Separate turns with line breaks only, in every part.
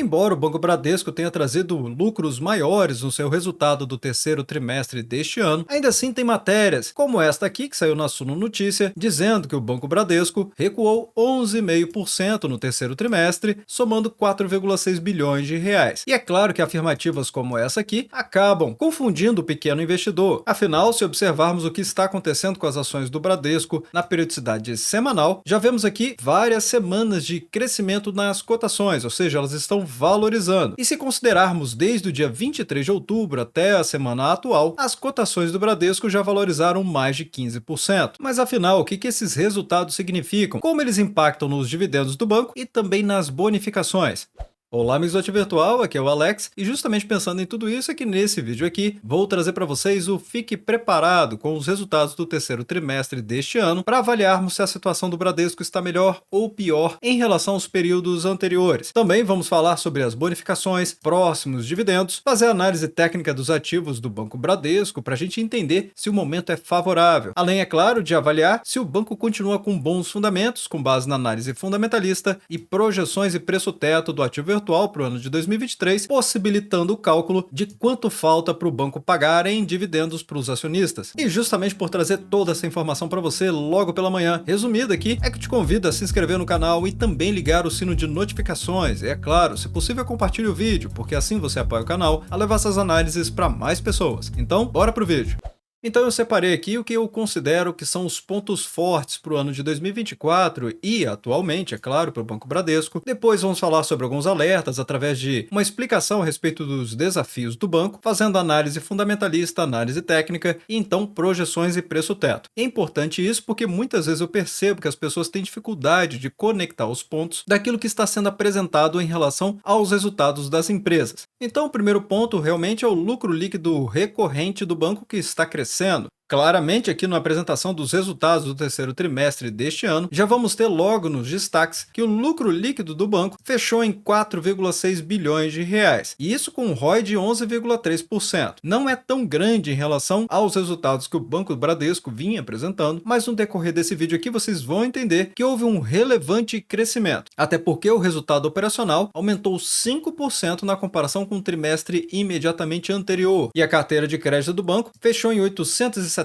Embora o Banco Bradesco tenha trazido lucros maiores no seu resultado do terceiro trimestre deste ano, ainda assim tem matérias, como esta aqui que saiu na Suno Notícia, dizendo que o Banco Bradesco recuou 11,5% no terceiro trimestre, somando 4,6 bilhões de reais. E é claro que afirmativas como essa aqui acabam confundindo o pequeno investidor. Afinal, se observarmos o que está acontecendo com as ações do Bradesco na periodicidade semanal, já vemos aqui várias semanas de crescimento nas cotações, ou seja, elas estão valorizando. E se considerarmos desde o dia 23 de outubro até a semana atual, as cotações do Bradesco já valorizaram mais de 15%. Mas afinal, o que esses resultados significam? Como eles impactam nos dividendos do banco e também nas bonificações? Olá, amigos do Ativo Virtual, aqui é o Alex, e justamente pensando em tudo isso é que nesse vídeo aqui vou trazer para vocês o Fique Preparado com os resultados do terceiro trimestre deste ano para avaliarmos se a situação do Bradesco está melhor ou pior em relação aos períodos anteriores. Também vamos falar sobre as bonificações, próximos dividendos, fazer a análise técnica dos ativos do Banco Bradesco para a gente entender se o momento é favorável. Além, é claro, de avaliar se o banco continua com bons fundamentos, com base na análise fundamentalista e projeções e preço-teto do ativo virtual para o ano de 2023, possibilitando o cálculo de quanto falta para o banco pagar em dividendos para os acionistas. E justamente por trazer toda essa informação para você logo pela manhã, resumida aqui, é que te convido a se inscrever no canal e também ligar o sino de notificações. E é claro, se possível, compartilhe o vídeo, porque assim você apoia o canal a levar essas análises para mais pessoas. Então, bora pro vídeo! Então eu separei aqui o que eu considero que são os pontos fortes para o ano de 2024 e, atualmente, é claro, para o Banco Bradesco. Depois vamos falar sobre alguns alertas através de uma explicação a respeito dos desafios do banco, fazendo análise fundamentalista, análise técnica e então projeções e preço-teto. É importante isso porque muitas vezes eu percebo que as pessoas têm dificuldade de conectar os pontos daquilo que está sendo apresentado em relação aos resultados das empresas. Então o primeiro ponto realmente é o lucro líquido recorrente do banco, que está crescendo. Claramente, aqui na apresentação dos resultados do terceiro trimestre deste ano, já vamos ter logo nos destaques que o lucro líquido do banco fechou em 4,6 bilhões de reais, e isso com um ROI de 11,3%. Não é tão grande em relação aos resultados que o Banco Bradesco vinha apresentando, mas no decorrer desse vídeo aqui vocês vão entender que houve um relevante crescimento, até porque o resultado operacional aumentou 5% na comparação com o trimestre imediatamente anterior, e a carteira de crédito do banco fechou em 877,5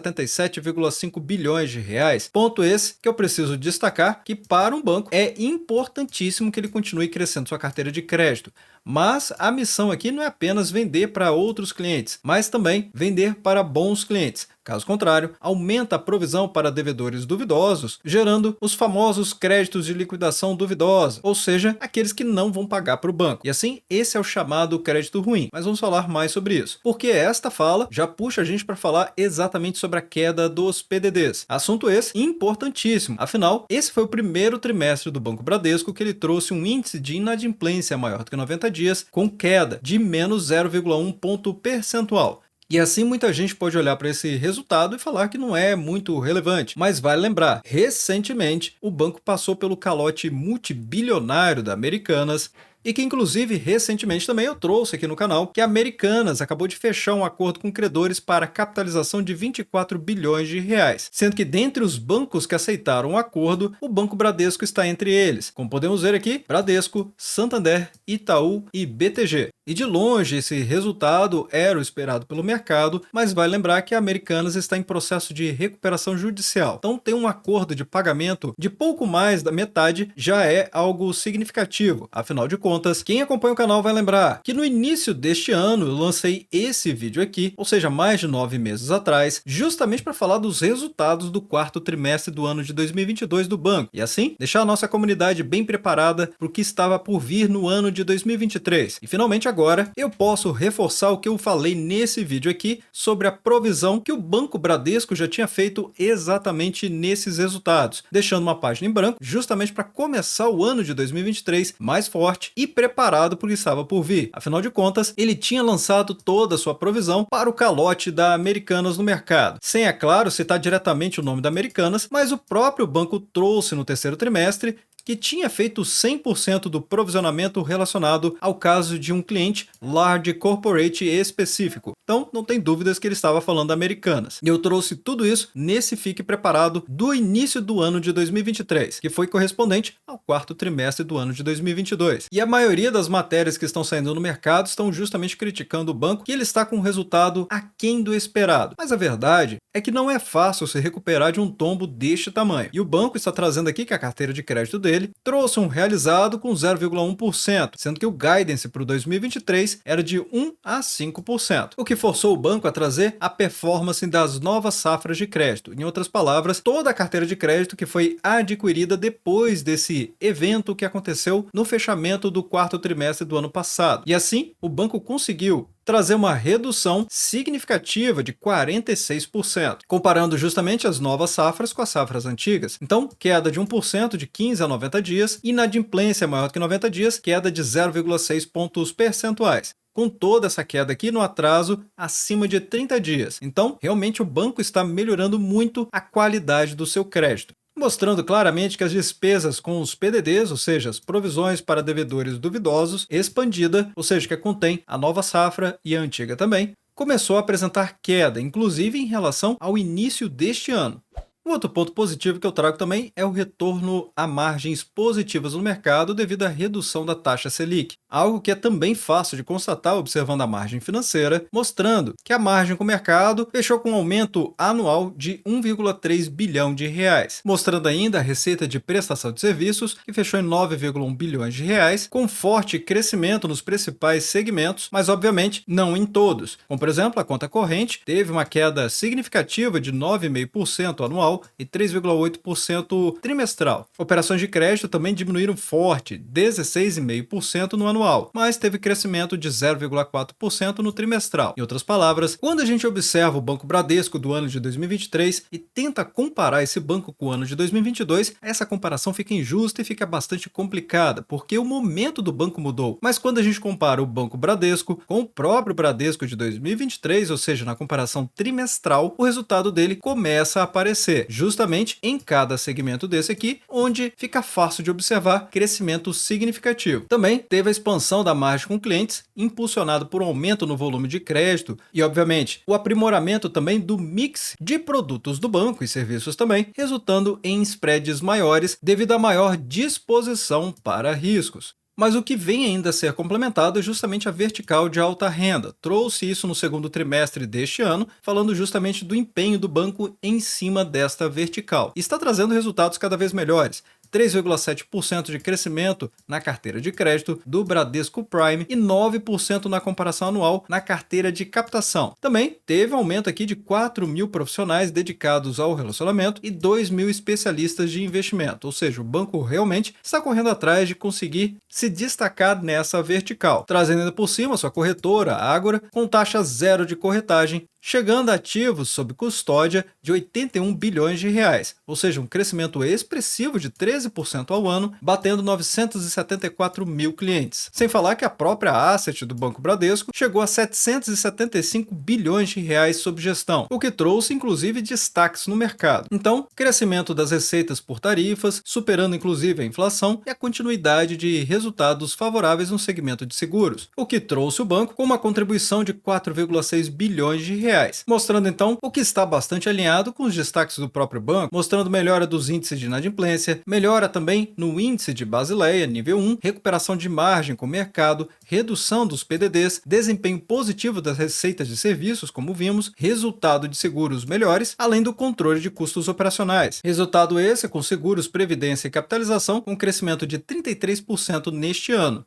bilhões de reais. Ponto esse que eu preciso destacar que para um banco é importantíssimo que ele continue crescendo sua carteira de crédito. Mas a missão aqui não é apenas vender para outros clientes, mas também vender para bons clientes. Caso contrário, aumenta a provisão para devedores duvidosos, gerando os famosos créditos de liquidação duvidosa, ou seja, aqueles que não vão pagar para o banco. E assim, esse é o chamado crédito ruim. Mas vamos falar mais sobre isso, porque esta fala já puxa a gente para falar exatamente sobre a queda dos PDDs. Assunto esse importantíssimo. Afinal, esse foi o primeiro trimestre do Banco Bradesco que ele trouxe um índice de inadimplência maior do que 90 dias, com queda de menos 0,1 ponto percentual. E assim muita gente pode olhar para esse resultado e falar que não é muito relevante, mas vale lembrar, recentemente o banco passou pelo calote multibilionário da Americanas, e que inclusive recentemente também eu trouxe aqui no canal que a Americanas acabou de fechar um acordo com credores para capitalização de 24 bilhões de reais, sendo que dentre os bancos que aceitaram o acordo, o Banco Bradesco está entre eles. Como podemos ver aqui, Bradesco, Santander, Itaú e BTG. E de longe esse resultado era o esperado pelo mercado, mas vale lembrar que a Americanas está em processo de recuperação judicial. Então ter um acordo de pagamento de pouco mais da metade já é algo significativo. Afinal de contas, quem acompanha o canal vai lembrar que no início deste ano eu lancei esse vídeo aqui, ou seja, mais de 9 meses atrás, justamente para falar dos resultados do quarto trimestre do ano de 2022 do banco, e assim deixar a nossa comunidade bem preparada para o que estava por vir no ano de 2023. E finalmente agora eu posso reforçar o que eu falei nesse vídeo aqui sobre a provisão que o Banco Bradesco já tinha feito exatamente nesses resultados, deixando uma página em branco justamente para começar o ano de 2023 mais forte e preparado para o que estava por vir. Afinal de contas, ele tinha lançado toda a sua provisão para o calote da Americanas no mercado. Sem, é claro, citar diretamente o nome da Americanas, mas o próprio banco trouxe no terceiro trimestre que tinha feito 100% do provisionamento relacionado ao caso de um cliente large corporate específico. Então, não tem dúvidas que ele estava falando Americanas. E eu trouxe tudo isso nesse Fique Preparado do início do ano de 2023, que foi correspondente ao quarto trimestre do ano de 2022. E a maioria das matérias que estão saindo no mercado estão justamente criticando o banco, que ele está com um resultado aquém do esperado. Mas a verdade é que não é fácil se recuperar de um tombo deste tamanho. E o banco está trazendo aqui que a carteira de crédito dele trouxe um realizado com 0,1%, sendo que o guidance para o 2023 era de 1 a 5%, o que forçou o banco a trazer a performance das novas safras de crédito. Em outras palavras, toda a carteira de crédito que foi adquirida depois desse evento que aconteceu no fechamento do quarto trimestre do ano passado. E assim, o banco conseguiu trazer uma redução significativa de 46%, comparando justamente as novas safras com as safras antigas. Então, queda de 1% de 15 a 90 dias, inadimplência maior do que 90 dias, queda de 0,6 pontos percentuais. Com toda essa queda aqui no atraso acima de 30 dias. Então, realmente o banco está melhorando muito a qualidade do seu crédito, mostrando claramente que as despesas com os PDDs, ou seja, as provisões para devedores duvidosos, expandida, ou seja, que contém a nova safra e a antiga também, começou a apresentar queda, inclusive em relação ao início deste ano. Um outro ponto positivo que eu trago também é o retorno a margens positivas no mercado devido à redução da taxa Selic, algo que é também fácil de constatar observando a margem financeira, mostrando que a margem com o mercado fechou com um aumento anual de 1,3 bilhão de reais, mostrando ainda a receita de prestação de serviços, que fechou em 9,1 bilhões de reais, com forte crescimento nos principais segmentos, mas obviamente não em todos, como por exemplo a conta corrente teve uma queda significativa de 9,5% anual e 3,8% trimestral. Operações de crédito também diminuíram forte, 16,5% no anual, mas teve crescimento de 0,4% no trimestral. Em outras palavras, quando a gente observa o Banco Bradesco do ano de 2023 e tenta comparar esse banco com o ano de 2022, essa comparação fica injusta e fica bastante complicada, porque o momento do banco mudou. Mas quando a gente compara o Banco Bradesco com o próprio Bradesco de 2023, ou seja, na comparação trimestral, o resultado dele começa a aparecer, justamente em cada segmento desse aqui, onde fica fácil de observar crescimento significativo. Também teve a expansão da margem com clientes, impulsionado por um aumento no volume de crédito e, obviamente, o aprimoramento também do mix de produtos do banco e serviços também, resultando em spreads maiores devido à maior disposição para riscos. Mas o que vem ainda a ser complementado é justamente a vertical de alta renda. Trouxe isso no segundo trimestre deste ano, falando justamente do empenho do banco em cima desta vertical. E está trazendo resultados cada vez melhores. 3,7% de crescimento na carteira de crédito do Bradesco Prime e 9% na comparação anual na carteira de captação. Também teve aumento aqui de 4 mil profissionais dedicados ao relacionamento e 2 mil especialistas de investimento, ou seja, o banco realmente está correndo atrás de conseguir se destacar nessa vertical, trazendo ainda por cima sua corretora, a Ágora, com taxa zero de corretagem, chegando a ativos sob custódia de 81 bilhões de reais, ou seja, um crescimento expressivo de 13% ao ano, batendo 974 mil clientes. Sem falar que a própria asset do Banco Bradesco chegou a 775 bilhões de reais sob gestão, o que trouxe inclusive destaques no mercado. Então, crescimento das receitas por tarifas, superando inclusive a inflação e a continuidade de resultados favoráveis no segmento de seguros, o que trouxe o banco com uma contribuição de 4,6 bilhões de reais, mostrando então o que está bastante alinhado com os destaques do próprio banco, mostrando melhora dos índices de inadimplência, melhora também no índice de Basileia, nível 1, recuperação de margem com o mercado, redução dos PDDs, desempenho positivo das receitas de serviços, como vimos, resultado de seguros melhores, além do controle de custos operacionais. Resultado esse com seguros, previdência e capitalização, com crescimento de 33% neste ano,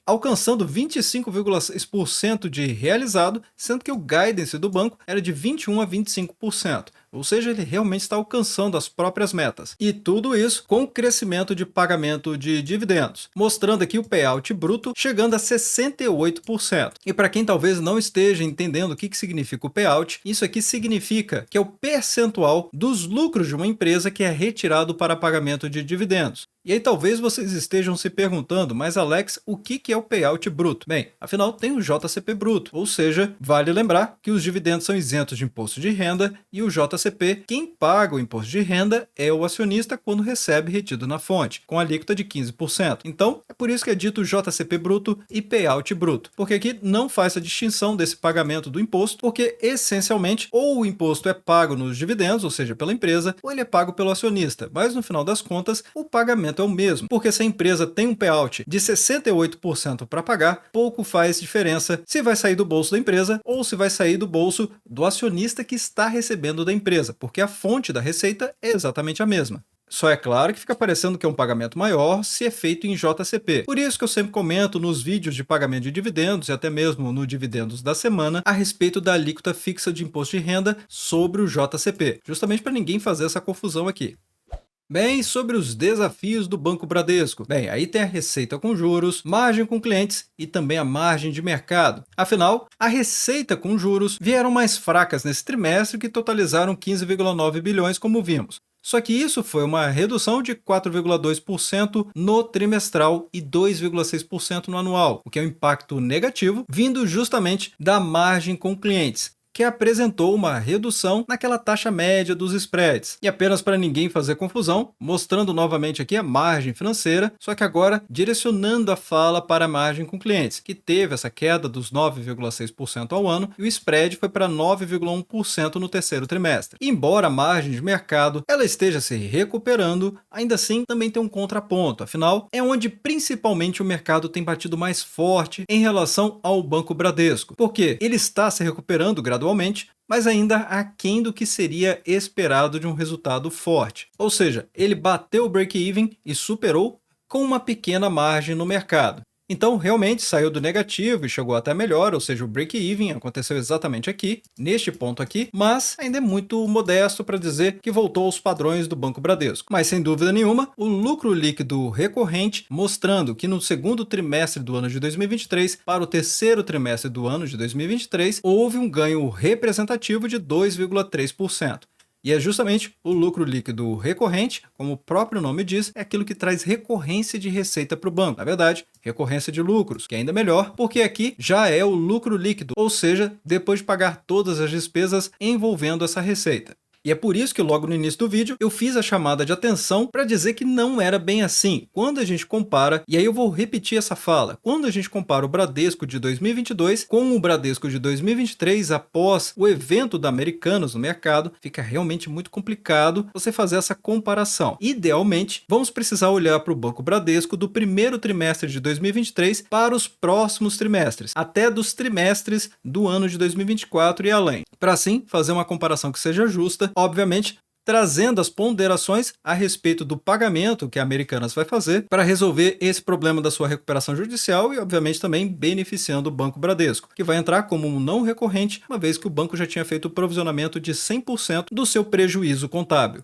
alcançando 25,6% de realizado, sendo que o guidance do banco era de 21 a 25%. Ou seja, ele realmente está alcançando as próprias metas. E tudo isso com o crescimento de pagamento de dividendos, mostrando aqui o payout bruto chegando a 68%. E para quem talvez não esteja entendendo o que significa o payout, isso aqui significa que é o percentual dos lucros de uma empresa que é retirado para pagamento de dividendos. E aí talvez vocês estejam se perguntando, mas Alex, o que é o payout bruto? Bem, afinal tem o JCP bruto, ou seja, vale lembrar que os dividendos são isentos de imposto de renda e o JCP, quem paga o imposto de renda é o acionista quando recebe retido na fonte, com alíquota de 15%. Então, é por isso que é dito JCP bruto e payout bruto, porque aqui não faz a distinção desse pagamento do imposto, porque essencialmente ou o imposto é pago nos dividendos, ou seja, pela empresa, ou ele é pago pelo acionista, mas no final das contas, o pagamento é o mesmo, porque se a empresa tem um payout de 68% para pagar, pouco faz diferença se vai sair do bolso da empresa ou se vai sair do bolso do acionista que está recebendo da empresa, porque a fonte da receita é exatamente a mesma. Só é claro que fica parecendo que é um pagamento maior se é feito em JCP. Por isso que eu sempre comento nos vídeos de pagamento de dividendos e até mesmo no Dividendos da Semana a respeito da alíquota fixa de imposto de renda sobre o JCP, justamente para ninguém fazer essa confusão aqui. Bem, sobre os desafios do Banco Bradesco. Bem, aí tem a receita com juros, margem com clientes e também a margem de mercado. Afinal, a receita com juros vieram mais fracas nesse trimestre, que totalizaram 15,9 bilhões, como vimos. Só que isso foi uma redução de 4,2% no trimestral e 2,6% no anual, o que é um impacto negativo, vindo justamente da margem com clientes, que apresentou uma redução naquela taxa média dos spreads. E apenas para ninguém fazer confusão, mostrando novamente aqui a margem financeira, só que agora direcionando a fala para a margem com clientes, que teve essa queda dos 9,6% ao ano e o spread foi para 9,1% no terceiro trimestre. E embora a margem de mercado ela esteja se recuperando, ainda assim também tem um contraponto, afinal é onde principalmente o mercado tem batido mais forte em relação ao Banco Bradesco, porque ele está se recuperando gradualmente, mas ainda aquém do que seria esperado de um resultado forte. Ou seja, ele bateu o break-even e superou com uma pequena margem no mercado. Então, realmente saiu do negativo e chegou até melhor, ou seja, o break-even aconteceu exatamente aqui, neste ponto aqui, mas ainda é muito modesto para dizer que voltou aos padrões do Banco Bradesco. Mas, sem dúvida nenhuma, o lucro líquido recorrente, mostrando que no segundo trimestre do ano de 2023 para o terceiro trimestre do ano de 2023, houve um ganho representativo de 2,3%. E é justamente o lucro líquido recorrente, como o próprio nome diz, é aquilo que traz recorrência de receita para o banco. Na verdade, recorrência de lucros, que é ainda melhor, porque aqui já é o lucro líquido, ou seja, depois de pagar todas as despesas envolvendo essa receita. E é por isso que logo no início do vídeo eu fiz a chamada de atenção para dizer que não era bem assim. Quando a gente compara, e aí eu vou repetir essa fala, quando a gente compara o Bradesco de 2022 com o Bradesco de 2023 após o evento da Americanas no mercado, fica realmente muito complicado você fazer essa comparação. Idealmente, vamos precisar olhar para o Banco Bradesco do primeiro trimestre de 2023 para os próximos trimestres, até dos trimestres do ano de 2024 e além, para assim fazer uma comparação que seja justa, obviamente trazendo as ponderações a respeito do pagamento que a Americanas vai fazer para resolver esse problema da sua recuperação judicial e, obviamente, também beneficiando o Banco Bradesco, que vai entrar como um não recorrente, uma vez que o banco já tinha feito o provisionamento de 100% do seu prejuízo contábil.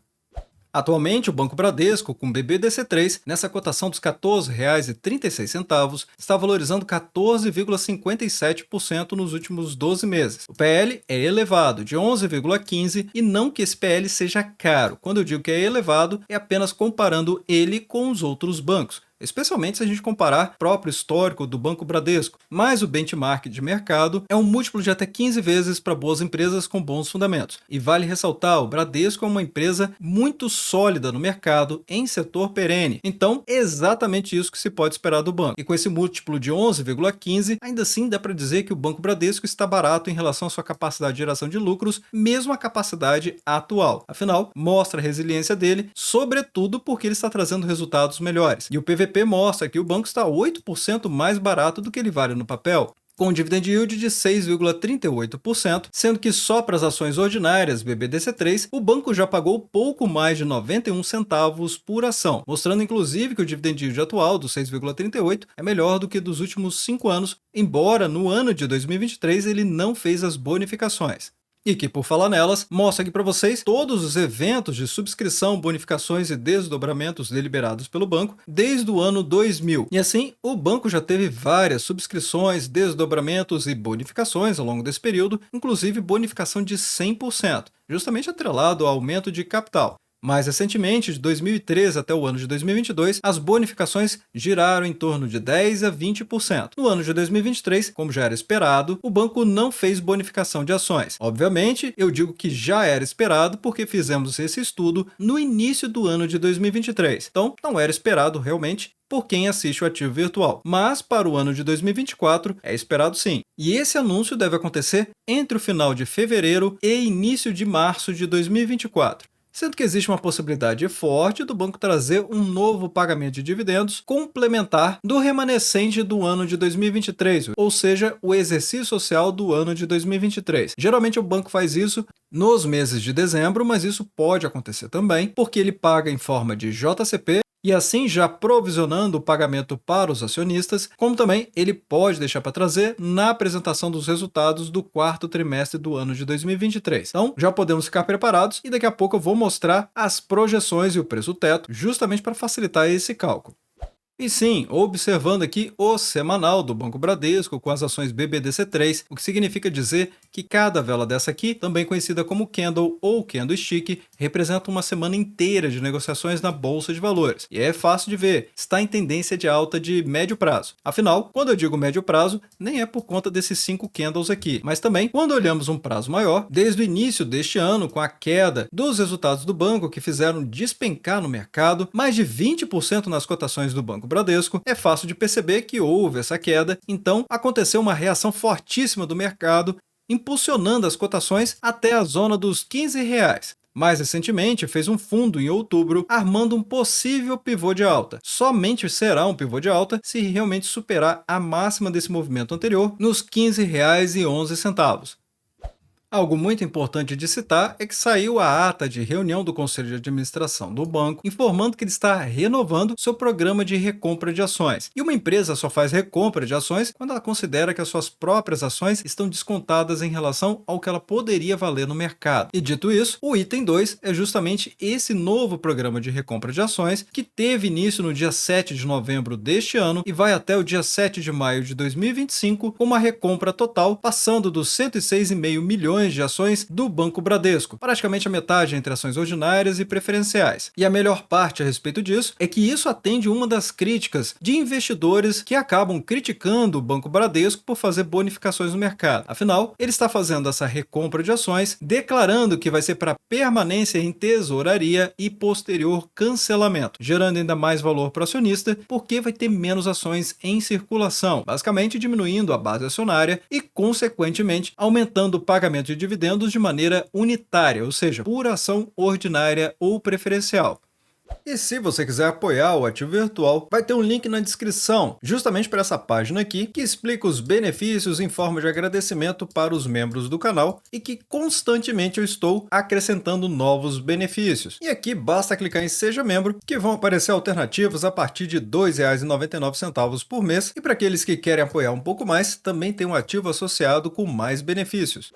Atualmente, o Banco Bradesco, com BBDC3, nessa cotação dos R$ 14,36, está valorizando 14,57% nos últimos 12 meses. O PL é elevado, de 11,15%, e não que esse PL seja caro. Quando eu digo que é elevado, é apenas comparando ele com os outros bancos, especialmente se a gente comparar o próprio histórico do Banco Bradesco, mas o benchmark de mercado é um múltiplo de até 15 vezes para boas empresas com bons fundamentos. E vale ressaltar, o Bradesco é uma empresa muito sólida no mercado, em setor perene. Então, é exatamente isso que se pode esperar do banco. E com esse múltiplo de 11,15, ainda assim dá para dizer que o Banco Bradesco está barato em relação à sua capacidade de geração de lucros, mesmo a capacidade atual. Afinal, mostra a resiliência dele, sobretudo porque ele está trazendo resultados melhores. E o PVP mostra que o banco está 8% mais barato do que ele vale no papel, com um dividend yield de 6,38%, sendo que só para as ações ordinárias BBDC3, o banco já pagou pouco mais de 91 centavos por ação, mostrando inclusive que o dividend yield atual do 6,38 é melhor do que dos últimos 5 anos, embora no ano de 2023 ele não fez as bonificações. E que, por falar nelas, mostra aqui para vocês todos os eventos de subscrição, bonificações e desdobramentos deliberados pelo banco desde o ano 2000. E assim, o banco já teve várias subscrições, desdobramentos e bonificações ao longo desse período, inclusive bonificação de 100%, justamente atrelado ao aumento de capital. Mais recentemente, de 2013 até o ano de 2022, as bonificações giraram em torno de 10 a 20%. No ano de 2023, como já era esperado, o banco não fez bonificação de ações. Obviamente, eu digo que já era esperado porque fizemos esse estudo no início do ano de 2023. Então, não era esperado realmente por quem assiste o ativo virtual. Mas para o ano de 2024 é esperado sim. E esse anúncio deve acontecer entre o final de fevereiro e início de março de 2024. Sendo que existe uma possibilidade forte do banco trazer um novo pagamento de dividendos complementar do remanescente do ano de 2023, ou seja, o exercício social do ano de 2023. Geralmente o banco faz isso nos meses de dezembro, mas isso pode acontecer também, porque ele paga em forma de JCP, e assim já provisionando o pagamento para os acionistas, como também ele pode deixar para trazer na apresentação dos resultados do quarto trimestre do ano de 2023. Então, já podemos ficar preparados e daqui a pouco eu vou mostrar as projeções e o preço teto, justamente para facilitar esse cálculo. E sim, observando aqui o semanal do Banco Bradesco com as ações BBDC3, o que significa dizer que cada vela dessa aqui, também conhecida como candle ou candlestick, representa uma semana inteira de negociações na Bolsa de Valores. E é fácil de ver, está em tendência de alta de médio prazo. Afinal, quando eu digo médio prazo, nem é por conta desses 5 candles aqui, mas também quando olhamos um prazo maior, desde o início deste ano, com a queda dos resultados do banco que fizeram despencar no mercado, mais de 20% nas cotações do Banco Bradesco, é fácil de perceber que houve essa queda, então aconteceu uma reação fortíssima do mercado, impulsionando as cotações até a zona dos R$ 15. Mais recentemente, fez um fundo em outubro, armando um possível pivô de alta. Somente será um pivô de alta se realmente superar a máxima desse movimento anterior nos R$ 15,11. Algo muito importante de citar é que saiu a ata de reunião do Conselho de Administração do banco, informando que ele está renovando seu programa de recompra de ações. E uma empresa só faz recompra de ações quando ela considera que as suas próprias ações estão descontadas em relação ao que ela poderia valer no mercado. E dito isso, o item 2 é justamente esse novo programa de recompra de ações que teve início no dia 7 de novembro deste ano e vai até o dia 7 de maio de 2025, com uma recompra total passando dos 106,5 milhões de ações do Banco Bradesco, praticamente a metade entre ações ordinárias e preferenciais. E a melhor parte a respeito disso é que isso atende uma das críticas de investidores que acabam criticando o Banco Bradesco por fazer bonificações no mercado. Afinal, ele está fazendo essa recompra de ações, declarando que vai ser para permanência em tesouraria e posterior cancelamento, gerando ainda mais valor para o acionista, porque vai ter menos ações em circulação, basicamente diminuindo a base acionária e, consequentemente, aumentando o pagamento de dividendos de maneira unitária, ou seja, por ação ordinária ou preferencial. E se você quiser apoiar o Ativo Virtual, vai ter um link na descrição, justamente para essa página aqui, que explica os benefícios em forma de agradecimento para os membros do canal e que constantemente eu estou acrescentando novos benefícios. E aqui basta clicar em Seja Membro, que vão aparecer alternativas a partir de R$ 2,99 por mês. E para aqueles que querem apoiar um pouco mais, também tem um ativo associado com mais benefícios.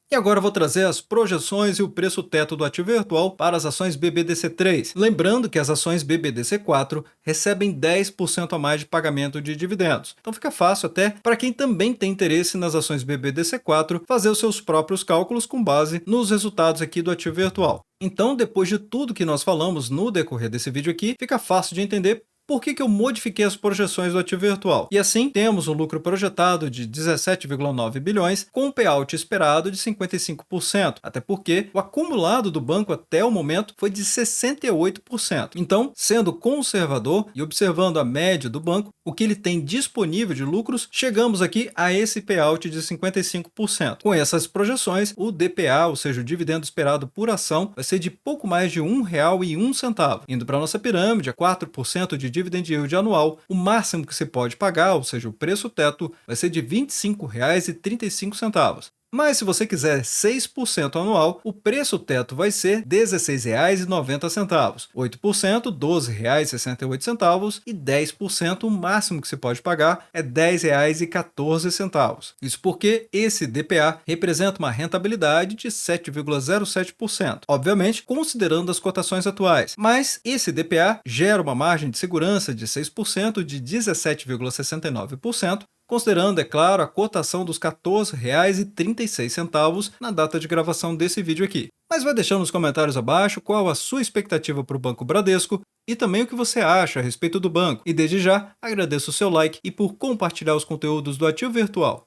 E agora eu vou trazer as projeções e o preço teto do ativo virtual para as ações BBDC3. Lembrando que as ações BBDC4 recebem 10% a mais de pagamento de dividendos. Então fica fácil até para quem também tem interesse nas ações BBDC4 fazer os seus próprios cálculos com base nos resultados aqui do ativo virtual. Então, depois de tudo que nós falamos no decorrer desse vídeo aqui, fica fácil de entender por que eu modifiquei as projeções do ativo virtual. E assim, temos um lucro projetado de 17,9 bilhões, com um payout esperado de 55%, até porque o acumulado do banco até o momento foi de 68%. Então, sendo conservador e observando a média do banco, o que ele tem disponível de lucros, chegamos aqui a esse payout de 55%. Com essas projeções, o DPA, ou seja, o dividendo esperado por ação, vai ser de pouco mais de R$ 1,01. Indo para a nossa pirâmide, a 4% de dividend yield anual, o máximo que você pode pagar, ou seja, o preço teto, vai ser de R$ 25,35. Mas se você quiser 6% anual, o preço teto vai ser R$ 16,90. 8%, R$ 12,68 e 10%, o máximo que se pode pagar é R$ 10,14. Isso porque esse DPA representa uma rentabilidade de 7,07%, obviamente considerando as cotações atuais. Mas esse DPA gera uma margem de segurança de 6%, de 17,69%, considerando, é claro, a cotação dos R$ 14,36 na data de gravação desse vídeo aqui. Mas vai deixando nos comentários abaixo qual a sua expectativa para o Banco Bradesco e também o que você acha a respeito do banco. E desde já, agradeço o seu like e por compartilhar os conteúdos do Ativo Virtual.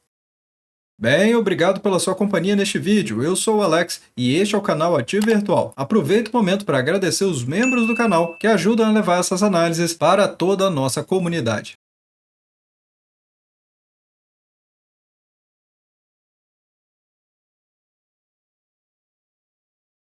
Bem, obrigado pela sua companhia neste vídeo. Eu sou o Alex e este é o canal Ativo Virtual. Aproveito o momento para agradecer os membros do canal que ajudam a levar essas análises para toda a nossa comunidade.